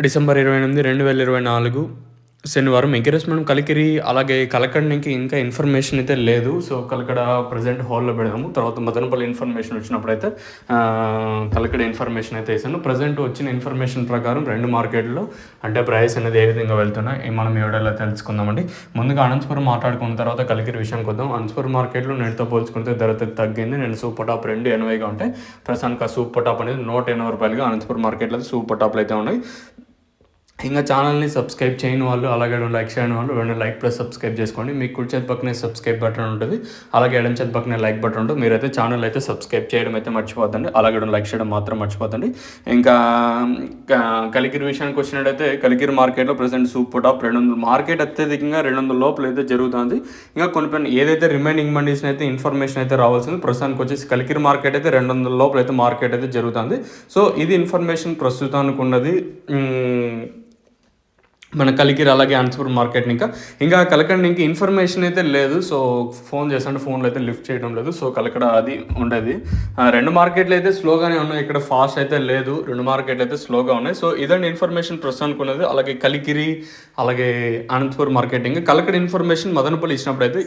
December 28, 2024 శనివారం మనం కలికిరి అలాగే కలకడనికి ఇంకా ఇన్ఫర్మేషన్ అయితే లేదు. సో కలకడ ప్రజెంట్ హాల్లో పెడదాము. తర్వాత మదనపల్లి ఇన్ఫర్మేషన్ వచ్చినప్పుడైతే కలకడ ఇన్ఫర్మేషన్ అయితే వేసాను. ప్రజెంట్ వచ్చిన ఇన్ఫర్మేషన్ ప్రకారం 2 మార్కెట్లో అంటే ప్రైస్ అనేది ఏ విధంగా వెళ్తున్నాయి మనం వీడియోలో తెలుసుకుందామండి. ముందుగా అనంతపురం మాట్లాడుకున్న తర్వాత కలికిరి విషయానికి వద్దాం. అనంతపురం మార్కెట్లో నేటితో పోల్చుకుంటే ధర తగ్గింది. నేను సూపర్ టాప్ 280గా ఉంటాయి. ప్రస్తుతానికి ఆ సూపర్ టాప్ అనేది 180 రూపాయలుగా అనంతపురం మార్కెట్లో సూపర్ టాప్లు అయితే ఉన్నాయి. ఇంకా ఛానల్ని సబ్స్క్రైబ్ చేయని వాళ్ళు, అలాగే లైక్ చేయని వాళ్ళు వెంటనే లైక్ ప్లస్ సబ్స్క్రైబ్ చేసుకోండి. మీకు కుడి చేతి పక్కనే సబ్స్క్రైబ్ బటన్ ఉంటుంది, అలాగే ఎడమ చేతి పక్కనే లైక్ బటన్ ఉంటుంది. మీరైతే ఛానల్ అయితే సబ్స్క్రైబ్ చేయడం అయితే మర్చిపోద్దండి, అలాగే లైక్ చేయడం మాత్రం మర్చిపోద్దండి. ఇంకా కలికిరి విషయానికి వచ్చినట్టయితే కలికిరి మార్కెట్లో ప్రజెంట్ సూపర్ టాప్ 200 మార్కెట్ అత్యధికంగా 200 లోపల అయితే జరుగుతుంది. ఇంకా కొన్ని ఏదైతే రిమైనింగ్ మండీస్ అయితే ఇన్ఫర్మేషన్ అయితే రావాల్సింది. ప్రస్తుతానికి వచ్చేసి కలికిరి మార్కెట్ అయితే 200 లోపల అయితే మార్కెట్ అయితే జరుగుతుంది. సో ఇది ఇన్ఫర్మేషన్ ప్రస్తుతానికి ఉన్నది మన కలికిరి అలాగే అనంతపురం మార్కెట్. ఇంకా కలకడ ఇంకా ఇన్ఫర్మేషన్ అయితే లేదు. సో ఫోన్ చేస్తుంటే ఫోన్లో అయితే లిఫ్ట్ చేయడం లేదు. సో కలకడ అది ఉండేది. 2 మార్కెట్లు అయితే స్లోగానే ఉన్నాయి, ఇక్కడ ఫాస్ట్ అయితే లేదు. 2 మార్కెట్లు అయితే స్లోగా ఉన్నాయి. సో ఇదండి ఇన్ఫర్మేషన్ ప్రస్తుతానికి ఉన్నది. అలాగే కలికిరి అలాగే అనంతపురం మార్కెట్. ఇంకా కలకడ ఇన్ఫర్మేషన్ మదనపల్లి ఇచ్చినప్పుడు అయితే